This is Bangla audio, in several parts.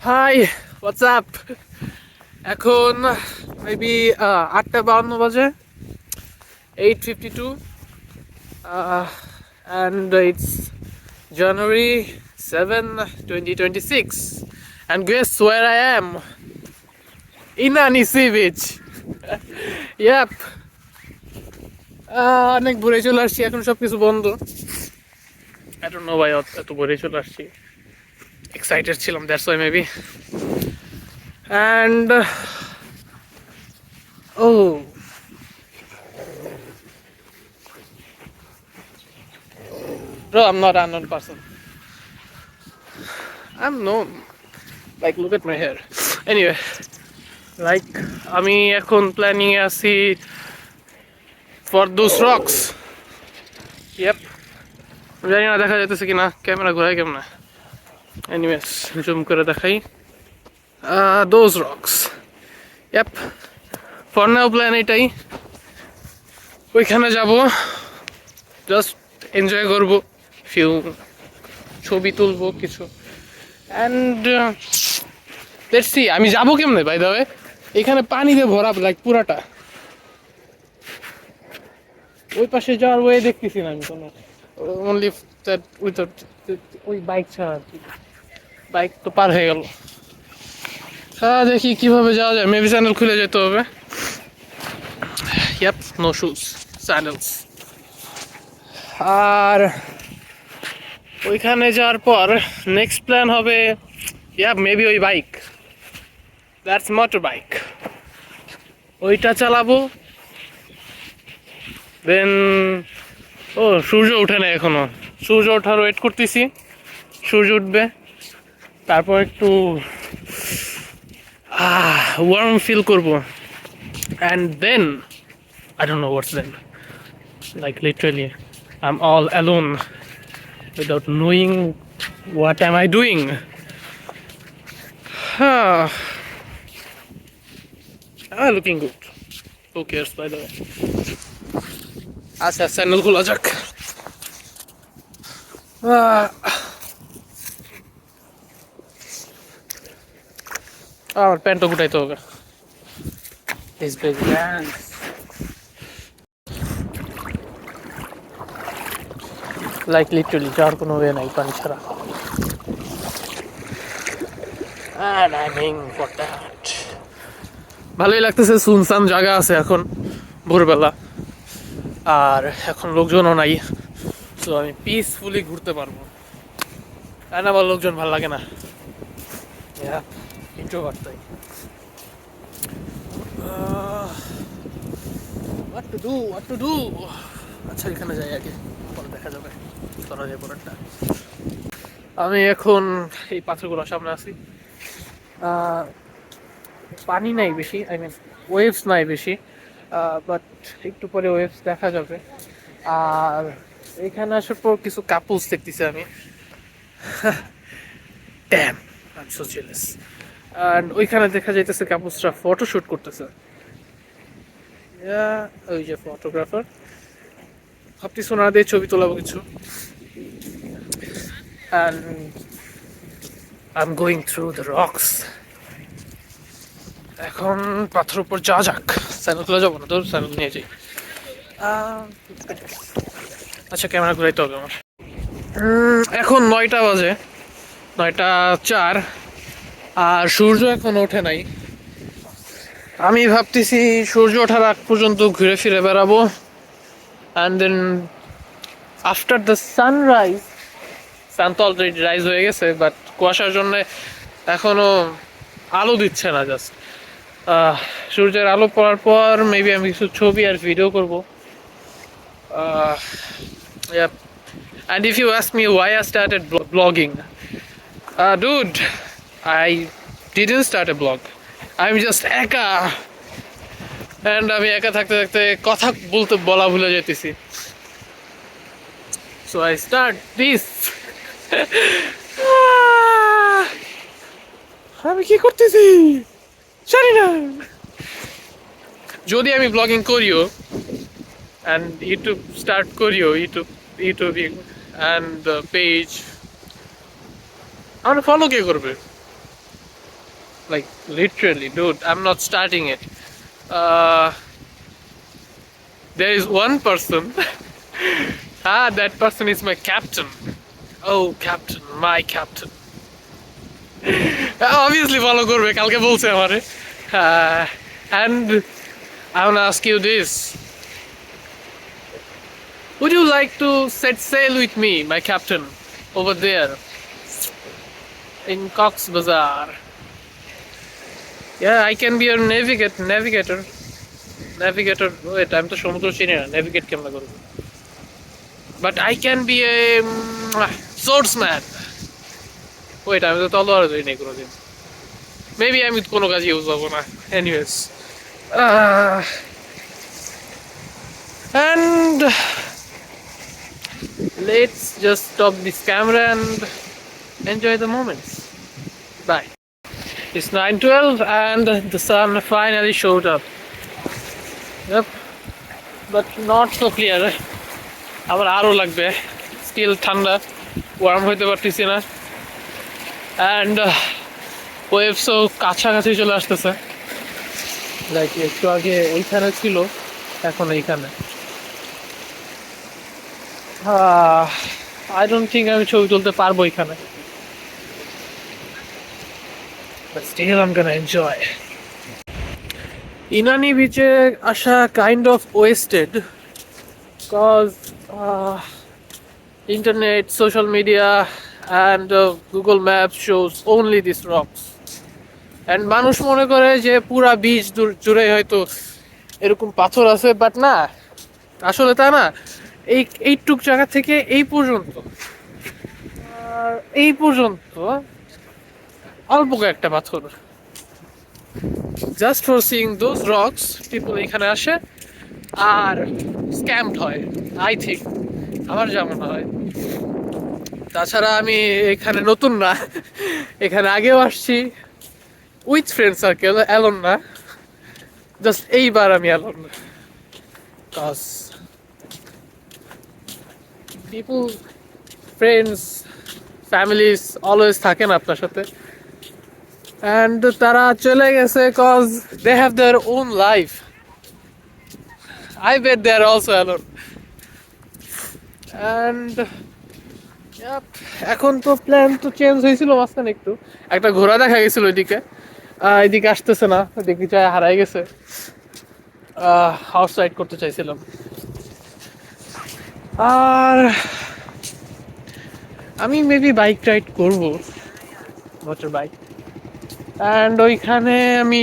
High, what's up? এখন মেবি 8:52 বাজে, 8:52, and it's January 7, 2026, and guess where I am? In Anisi Beach. Yep. অনেক ভোরে চলে আসছি, এখন সবকিছু বন্ধ। I don't know why এত ভোরে চলে আসছি। Excited ছিলাম, that's why maybe. And oh, bro, I'm not an unknown person. I'm known. Like, look at my hair. Anyway, like, আমি এখন প্ল্যানিং এ আছি for those rocks. Yep. জানি না দেখা যাইতেছে কিনা, ক্যামেরা ঘোরাই কেমনে। Anyways, জুম করে দেখাই। Those rocks. Yep. For now plan এটাই, ওইখানে যাব, জাস্ট এনজয় করবো, ফিউ ছবি তুলবো কিছু, অ্যান্ড লেটস সি আমি যাবো কেমনে। বাই দ্য ওয়ে, এখানে পানি দিয়ে ভরা, লাইক পুরাটা। ওই পাশে যাওয়ার ওয়ে দেখতেছি না আমি কোনো, অনলি দ্যাট উইথাউট ওই বাইক ছাড়া। বাইক তো পার হয়ে গেল। দেখি কিভাবে যাওয়া যায়, মেবি স্যান্ডেল খুলে যেতে হবে। Yup, no shoes, sandals. আর ওইখানে যাওয়ার পর নেক্সট প্ল্যান হবে, ইয়াপ, মেবি ওই বাইক, দ্যাটস মোটর বাইক, ওইটা চালাবো। দেন ও সূর্য উঠে না এখনো, সূর্য ওঠার ওয়েট করতেছি। সূর্য উঠবে, তারপর একটু ওয়ার্ম ফিল করবো, and then I don't know what's then. Like literally, I'm all alone without knowing what am I doing. Looking good. Who cares, by the way? আচ্ছা, স্যান্ডেল খোলা যাক। আমার প্যান্টও গুটাইতে হবে। This big dance. Like literally যাওয়ার কোনো ওয়ে নাই পানি ছাড়া। And I'm in for that. ভালোই লাগতেছে, সুনসান জায়গা আছে এখন ভোরবেলা, আর এখন লোকজনও নাই, তো আমি পিসফুলি ঘুরতে পারবো। তাই না, আমার লোকজন ভালো লাগে না, ইন্ট্রোভার্ট তাই। What to do? আচ্ছা, এখানে যাই আগে, পরে দেখা যাবে কি করা যায় পরেরটা। আমি এখন এই পাথরগুলোর সামনে আছি। পানি নাই বেশি, আই মিন ওয়েভস নাই বেশি, বাট একটু পরে ওয়েভস দেখা যাবে। আর এখানে আসার পর কিছু কাপলস দেখতেছি আমি। Damn, I am so jealous. আর ওইখানে দেখা যাইতেছে কাপলসরা ফটোশুট করতেছে। ওই যে ফটোগ্রাফার, ভাবতেছি ওনারা দিয়ে ছবি তোলাবো কিছু। And I'm going through the rocks. এখন পাথর উপর যাওয়া যাক। স্যান্ডেল খুলে যাবো না তো, স্যান্ডেল নিয়ে যাই। আচ্ছা, ক্যামেরা ঘুরাইতে হবে আমার। এখন 9টা বাজে, 9:04, আর সূর্য এখন ওঠে নাই। আমি ভাবতেছি সূর্য ওঠার আগ পর্যন্ত ঘুরে ফিরে বেড়াবো, and then after the sunrise, sun তো অলরেডি রাইজ হয়ে গেছে, বাট কুয়াশার জন্য এখনো আলো দিচ্ছে না। জাস্ট সূর্যের আলো পড়ার পর মেবি আমি কিছু ছবি আর ভিডিও করবো। And if you ask me why I started blogging, dude, I didn't start a blog. I'm just একা, and আমি একা থাকতে থাকতে কথা বলা ভুলে যেতেছি। So I start this. আমি কি করতেছি জানি না। যদি আমি ব্লগিং করিও and ইউটিউব স্টার্ট করিও, ইউটিউব and পেজ, আমার ফলো কে করবে? Like literally, dude, I'm not starting it. Uh, there is one person. That person is my captain. Oh, captain, my captain. Obviously follow করবে, কালকে বলছে আমারে. And I want to ask you this. Would you like to set sail with me, my captain, over there in Cox's Bazar? Yeah, I can be your navigator. Wait, I'm তো সমুদ্র চিনি না, navigate কেমন করব? But I can be a swordsman. Wait, আমি তো তলোয়ার ধরি নাই কোনোদিন. Maybe আমি কোনো কাজে ইউজ হবো না. Anyways. And let's just stop this camera and enjoy the moments. Bye. It's 9:12 and the sun finally showed up. Yep. But not so clear. আমার আরো লাগবে. Still ঠান্ডা. Warm হইতে পারতেছি না. And ওয়েভসও কাছাকাছি চলে আসতেছে. লাইক একটু আগে ওইখানে ছিল, এখন এইখানে. I don't think আমি ছবি তুলতে পারবো এখানে. But still I'm gonna enjoy. Inani বিচে আসা kind of wasted because internet, social media and Google Maps shows only these rocks. And মানুষ মনে করে যে পুরা বিচ জুড়ে হয়তো এরকম পাথর আছে, বাট না, আসলে তা না. এইটুক জায়গা থেকে এই পর্যন্ত আর এই পর্যন্ত অল্প কয়েকটা পাথর. Just for seeing those rocks people এখানে আসে আর স্ক্যামড হয়, আই থিঙ্ক, আমার যেমন হয়. তাছাড়া আমি এখানে নতুন না, এখানে আগেও আসছি উইথ ফ্রেন্ড সার্কেল, অ্যালোন না. জাস্ট এইবার আমি অ্যালোন না. Cause people, friends, families always থাকেন আপনার সাথে, অ্যান্ড তারা চলে গেছে cause they have their own life. I bet they are also alone. And এখন তো প্ল্যান তো চেঞ্জ হয়েছিল মাঝখানে, একটু একটা ঘোড়া দেখা গেছিল ওইদিকে, এদিকে আসতেছে না, দেখি চাই হারাই গেছে. হাউস রাইড করতে চাইছিলাম. আর আমি মেবি বাইক রাইড করবো, মোটর বাইক. অ্যান্ড ওইখানে আমি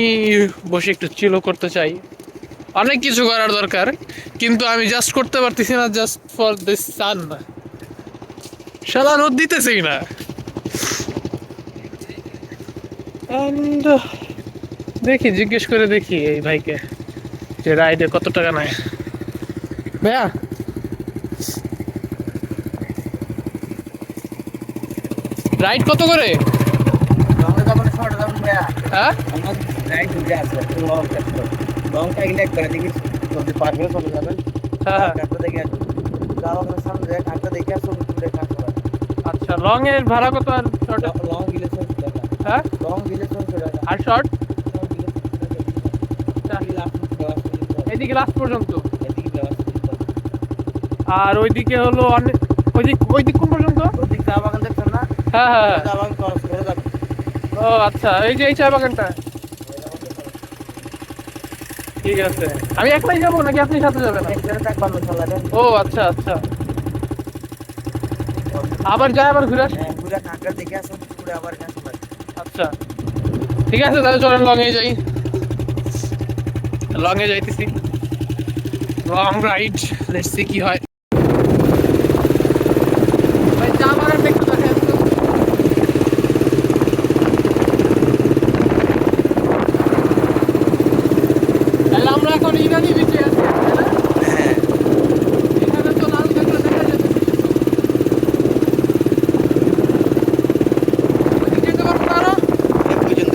বসে একটু চিলও করতে চাই. অনেক কিছু করার দরকার, কিন্তু আমি জাস্ট করতে পারতেছি না, জাস্ট ফর দিস সান. শালা রোদ দিতেছেই না. অ্যান্ড দেখি, জিজ্ঞেস করে দেখি এই ভাইকে যে রাইডে কত টাকা নেয়. ভাইয়া, রাইড কত করে? হ্যাঁ, আচ্ছা, লং এর ভাড়া কত আর শর্ট? লং গিলে 600 টাকা. হ্যাঁ, লং গিলে 600 টাকা. আর শর্ট এদিকে লাস্ট পর্যন্ত, আর ওইদিকে হলো অনেক, ওইদিক কোন পর্যন্ত? ওইদিক চা বাগান দেখছেন না? হ্যাঁ হ্যাঁ, চা বাগান ক্রস করে যাবেন. ও আচ্ছা, এই যে এই চা বাগানটা. ঠিক আছে, আমি একলাই যাবো নাকি আপনি সাথে যাবেন? ও আচ্ছা আচ্ছা, আবার যাই, আবার ঘুরে আসি. আচ্ছা ঠিক আছে, তাহলে চলেন লং এ যাই. লং এ যাইতেছি, লং রাইড, লেটস সি কি হয়. ভাই চা বাগানটা একটু দেখা যাচ্ছে. তাহলে আমরা এখন ইরানি বিচে আছি. হ্যাঁ, এখানে তো লাল কাঁকড়া দেখা যাচ্ছে. যেতে পারবো না আরো পর্যন্ত.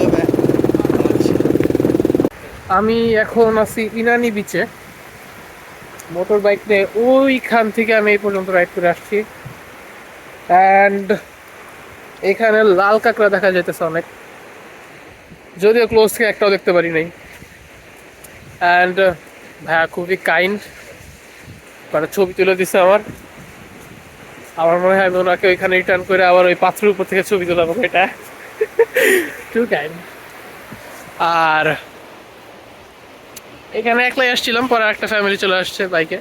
আমি এখন আছি ইনানি বিচে, মোটর বাইক নিয়ে. ওইখান থেকে আমি এই পর্যন্ত রাইড করে আসছি. অ্যান্ড এখানে লাল কাঁকড়া দেখা যাইতেছে অনেক. যদিও ক্লোজ থেকে একটাও দেখতে পারি নাই। অ্যান্ড ভাইয়া খুবই কাইন্ড, মানে ছবি তুলে দিছে আমার মনে হয় আমি ওনাকে ওইখানে রিটার্ন করে আবার ওই পাথরের উপর থেকে ছবি তোলাবো, এটা টু কাইন্ড। আর এখানে একলাই আসছিলাম, পরে একটা ফ্যামিলি চলে আসছে বাইকে।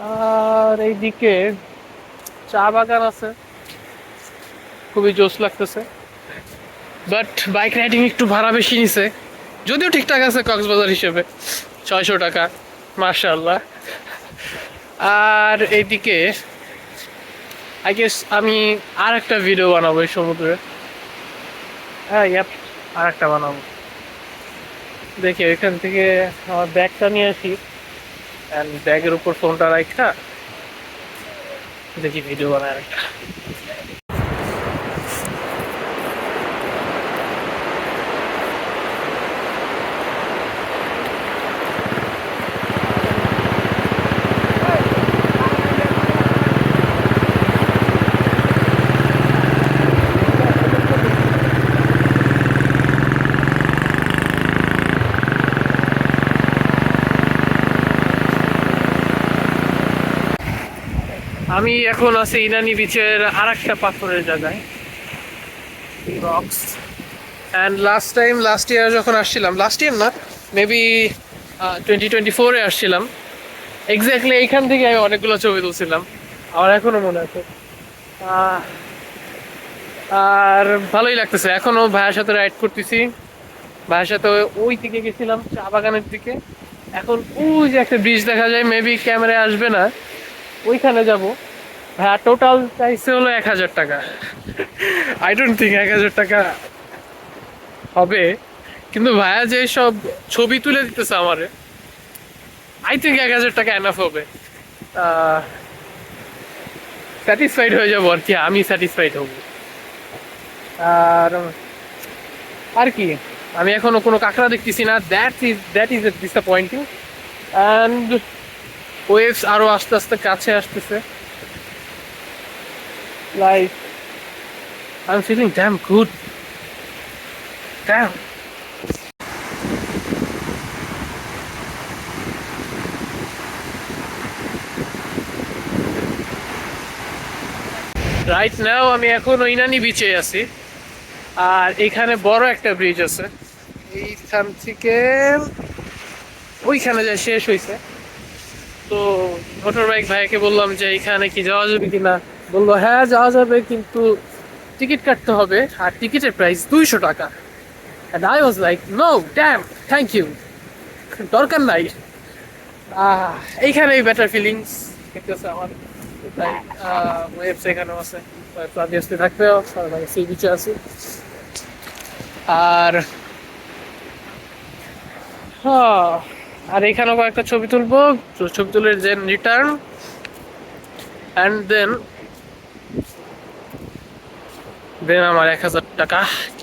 আর এইদিকে চা বাগান আছে, খুবই জোশ লাগতেছে। বাট বাইক রাইডিং একটু ভাড়া বেশি নিছে, যদিও ঠিকঠাক আছে কক্সবাজার হিসেবে, 600 টাকা, মাশাআল্লাহ। আর এইদিকে আই গেস আমি আর একটা ভিডিও বানাবো এই সমুদ্রে। হ্যাঁ, ইয়াপ, আর একটা বানাবো। দেখি ওইখান থেকে আমার ব্যাগটা নিয়ে আসি, অ্যান্ড ব্যাগের উপর ফোনটা রাখা দেখি ভিডিও বানায় একটা। আমি এখন আছি ইনানি বিচের আর একটা পাথরের জায়গায়, রক্স। অ্যান্ড লাস্ট ইয়ার যখন আসছিলাম, লাস্ট ইয়ার না, মেবি 2024-এ আসছিলাম, এক্স্যাক্টলি এইখান থেকে আমি অনেকগুলো ছবি তুলছিলাম, আমার এখনো মনে আছে। আর ভালোই লাগতেছে, এখনো ভাইয়ের সাথে রাইড করতেছি, ভাইয়ের সাথে ওই দিকে গেছিলাম চা বাগানের দিকে। এখন ওই যে একটা ব্রিজ দেখা যায়, মেবি ক্যামেরায় আসবে না, ওইখানে যাব। ভাইয়া টোটাল চাইছে হলো 1000 টাকা। আই ডোন্ট থিঙ্ক 1000 টাকা হবে, কিন্তু ভাইয়া যে সব ছবি তুলে দিতেছে আমারে, আই থিঙ্ক 1000 টাকা এনাফ হবে। স্যাটিসফাইড হয়ে যাবো আর কি, আমি স্যাটিসফাইড হব। আর আর কি, আমি এখনো কোনো কাঁকড়া দেখতেছি না, that is disappointing. And waves আরো আস্তে আস্তে কাছে আসতেছে, like I am feeling damn good, damn. Right now আমি এখন ইনানি বিচে আছি, আর এখানে বড় একটা ব্রিজ আছে, এইখান থেকে ওইখানে যা শেষ হয়েছে। তো মোটর বাইক ভাইকে বললাম যে এখানে কি যাওয়া যাবে কিনা, বললো হ্যাঁ যাওয়া যাবে, কিন্তু টিকিট কাটতে হবে, আর টিকিটের প্রাইস 200 টাকা। And I was like, no, damn, thank you, দরকার নাই। এইখানেই বেটার ফিলিংস দেখতেছে আমার, তাই ওয়েবস এখানেও আছে, অবভিয়াসলি থাকবে, সি বিচে আছি। আর হ্যাঁ, আর এখানেও কয়েকটা ছবি তুলবো, ছবি তুলে দেন রিটার্ন, অ্যান্ড দেন আমার 1000 টাকা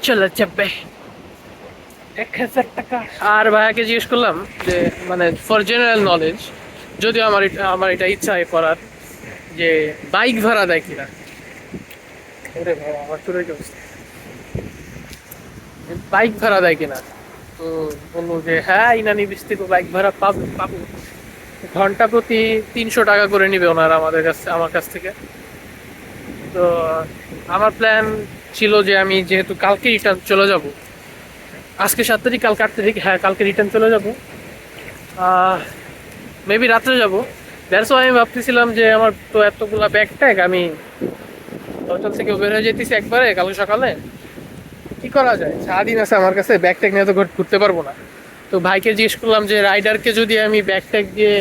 চলে যাবে, 1000 টাকা। আর ভাইয়াকে জিজ্ঞেস করলাম যে মানে ফর জেনারেল নলেজ, যদিও আমার এটা ইচ্ছা হয় করার, যে বাইক ভাড়া দেয় কিনা। বাইক ভাড়া দেয় কিনা, তো বললো যে হ্যাঁ ইনানি বিচ থেকে বাইক ভাড়া পাবো, ঘন্টা প্রতি 300 টাকা করে নিবে ওনারা আমার কাছ থেকে। তো আমার প্ল্যান ছিল যে আমি যেহেতু কালকে রিটার্ন চলে যাব, আজকে 7 তারিখ, কালকে 8 তারিখ, হ্যাঁ কালকে রিটার্ন চলে যাব, মেবি রাত্রে যাব। দ্যাটস ওয়াই আমি ভাবতেছিলাম যে আমার তো এতগুলা ব্যাগ ট্যাগ, আমি হোটেল থেকে বের হয়ে যেতেছি একবারে কালকে সকালে, কি করা যায়, সারাদিন আছে আমার কাছে, ব্যাগ ট্যাগ নিয়ে তো ঘুরতে পারবো না। তো ভাইকে জিজ্ঞেস করলাম যে রাইডারকে যদি আমি ব্যাগ ট্যাগ দিয়ে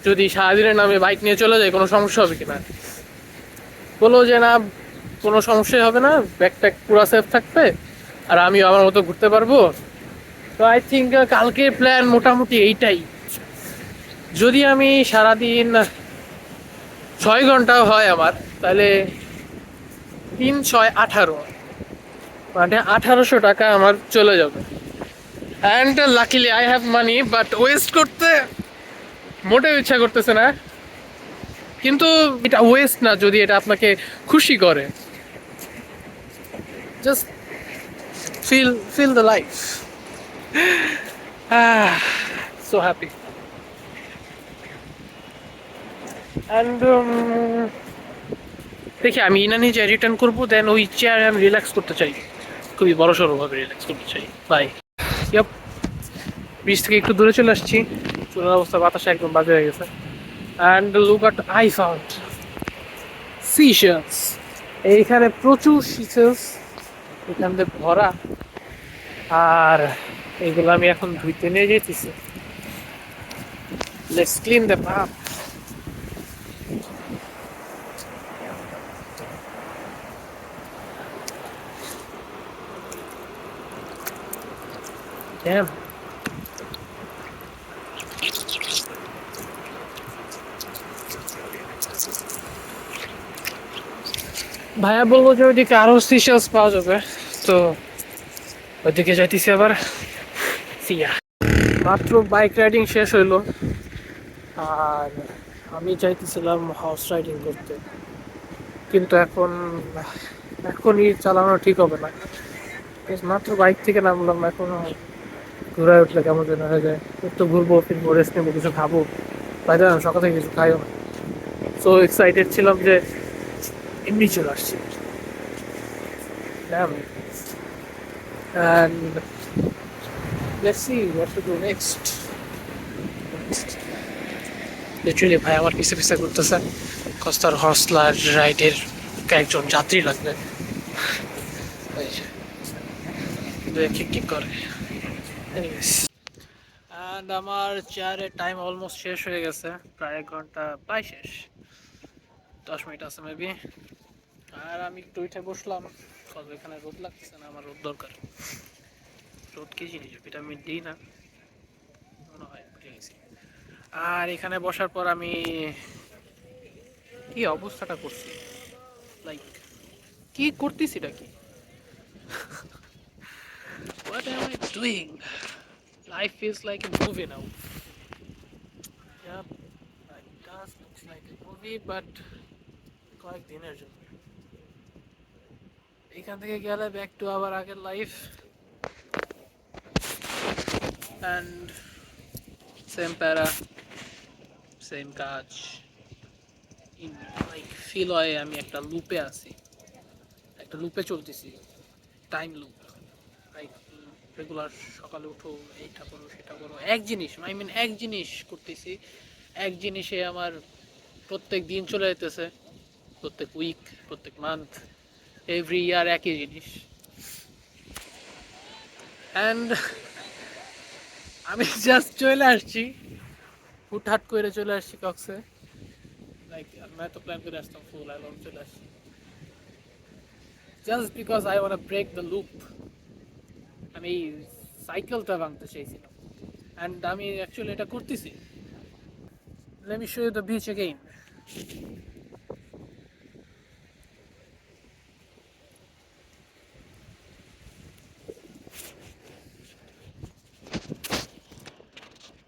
যদি সারাদিনের নামে বাইক নিয়ে চলে যাই, কোনো সমস্যা হবে কিনা। বললো যে না, কোনো সমস্যাই হবে না, ব্যাগ ট্যাগ পুরো সেফ থাকবে, আর আমি আমার মতো ঘুরতে পারবো। তো আই থিঙ্ক কালকে প্ল্যান মোটামুটি এইটাই। যদি আমি সারাদিন 6 ঘন্টাও হয় আমার, তাহলে 3 6 18, মানে 1800 টাকা আমার চলে যাবে। And luckily I have money, but West করতে মোটেও ইচ্ছা করতেছে না। কিন্তু এটা ওয়েস্ট না যদি এটা আপনাকে খুশি করে, just Feel the life. Ah, so happy. And দেখি আমি ইনানি যে রিটার্ন করবো, দেন ওই চেয়ারে আমি রিল্যাক্স করতে চাই, খুবই বড় সড়ো ভাবে রিল্যাক্স করতে চাই। বাই। ইয়াপ, বিচ থেকে একটু দূরে চলে আসছি, চুলার অবস্থা বাতাসে একদম বাজে হয়ে গেছে। অ্যান্ড লুক আট আই ফাউন্ড সিশেলস। এইখানে প্রচুর সিশেলস, এখান থেকে ভরা। আর এইগুলো আমি এখন ধুইতে নিয়ে যেতেছি। Let's clean the up. Damn. ভাইয়া বললো যে ওইদিকে আরো সিশেলস পাওয়া যাবে, তো ওইদিকে যাইতেছি আবার। সিয়া। মাত্র বাইক রাইডিং শেষ হইলো, আর আমি চাইতেছিলাম হর্স রাইডিং করতে, কিন্তু এখনই চালানো ঠিক হবে না। মাত্র বাইক থেকে নামলাম, এখন ঘুরায় উঠলে কেমন যেন হয়ে যায়। একটু ঘুরবো ফিরবো, রেস্ট নেবো, কিছু খাবো। তাই না, সকাল থেকে কিছু খাইও না। সো এক্সাইটেড ছিলাম যে এমনি চলে আসছি। Damn. And let's see what to do next. Literally ভাই আমার পিছে পিছে ঘুরতেছে, কস্তার হর্সলার রাইডের কয়েকজন যাত্রী লাগবে। দেখি কি করে। অ্যান্ড আমার চেয়ারের টাইম অলমোস্ট শেষ হয়ে গেছে, প্রায় 1 ঘন্টা প্রায় শেষ, 10 মিনিট আছে মেবি। আর আমি একটু উঠে বসলাম, কারণ এখানে রোদ লাগতেছে না, আমার রোদ দরকার। রোদ কি জিনিস, ভিটামিন ডি না মনে হয়, ভুলে গেছি। আর এখানে বসার পর আমি কি অবস্থাটা করছি, লাইক কি করতেছি এটা কি, what am I doing? Life feels like a movie now. Yep, it does look like a movie, but কয়েকদিনের জন্য। এখান থেকে গেলে ব্যাক টু আবার আগের লাইফ, অ্যান্ড সেম প্যারা, সেম কাজ। ইন লাইক ফিল হয় আমি একটা লুপে আছি, একটা লুপে চলতেছি, টাইম লুপ। লাইক রেগুলার সকালে উঠো, এইটা করো সেটা করো, এক জিনিস, আই মিন এক জিনিস করতেছি, এক জিনিসে আমার প্রত্যেক দিন চলে যেতেছে, প্রত্যেক উইক, প্রত্যেক মান্থ, এভরি ইয়ার একই জিনিস। অ্যান্ড আমি জাস্ট চলে আসছি, হুটহাট করে চলে আসছি কক্সে। লাইক আমি তো প্ল্যান করে আসতাম, ফুল অ্যালবাম চলে আসছি just because I want break the loop. আমি সাইকেলটা ভাঙতে চাইছিলাম, অ্যান্ড আমি অ্যাকচুয়ালি এটা করতেছি। Let me show you the beach again.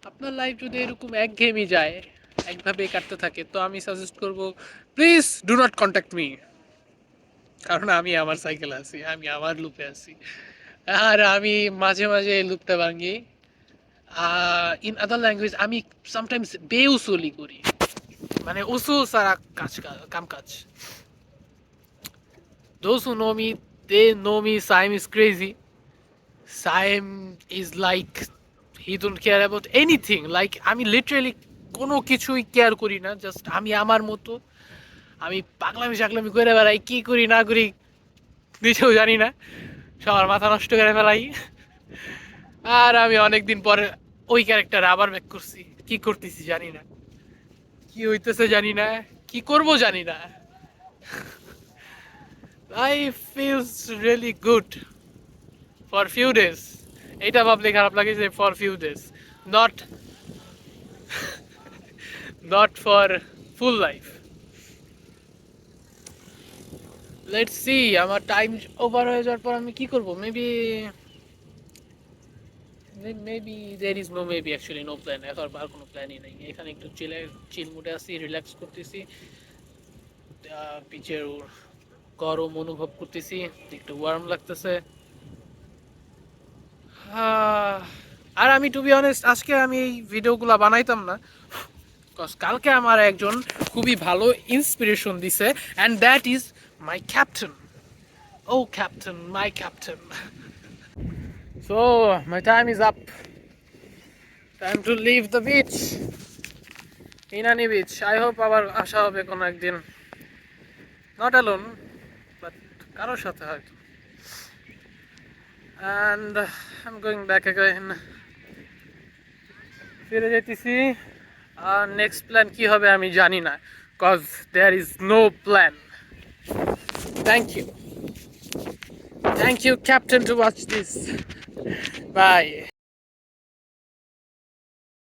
আপনার লাইফ যদি এরকম একঘেয়েমি যায়, একভাবে কাটতে থাকে, তো আমি সাজেস্ট করব please do not contact me, কারণ আমি আমার সাইকেলে আছি, আমি আমার লুপে আছি। আর আমি মাঝে মাঝে এই লুপটা ভাঙি। ইন আদার ল্যাঙ্গুয়েজ আমি সামটাইমস বেউসুলি করি, মানে উসুল সারা কাম কাজ। Those who know me, they know me. Saim is crazy. Saim is like he don't care about anything. Like আমি লিটারালি কোনো কিছুই কেয়ার করি না, জাস্ট আমি আমার মতো, আমি পাগলামি সাগলামি করে বেড়াই, কি করি না করি নিজেও জানি না, সবার মাথা নষ্ট করে ফেলাই। আর আমি অনেকদিন পরে ওই ক্যারেক্টার আবার ব্যাক করছি, কি করতেছি জানি না, কি হইতেছে জানি না, কি করব জানি না। Life feels really good for few days. এটা ভাবলে খারাপ লাগে যে for few days, not not for full life. Let's see আমার টাইম ওভার হয়ে যাওয়ার পর আমি কি করব। Maybe there is no maybe actually no plan. এখন আর কোনো প্ল্যানই নেই, এখানে একটু চিল মুডে আছি, রিল্যাক্স করতেছি, পিচের গরম অনুভব করতেছি, একটু ওয়ার্ম লাগতেছে। আর আমি টু বি অনেস্ট আজকে আমি এই ভিডিওগুলো বানাইতাম না, কজ কালকে আমার একজন খুবই ভালো ইন্সপিরেশন দিছে, and that is my captain. O captain, my captain. So my time is up, time to leave the beach, Inani beach. I hope আবার আসা হবে কোনো একদিন, নট অ্যালোন বাট কারোর সাথে হয়তো। And I am going back again, ফিরে যেতেছি। আর নেক্সট প্ল্যান কি হবে আমি জানি না, cause there is no plan. Thank you captain to watch this, by.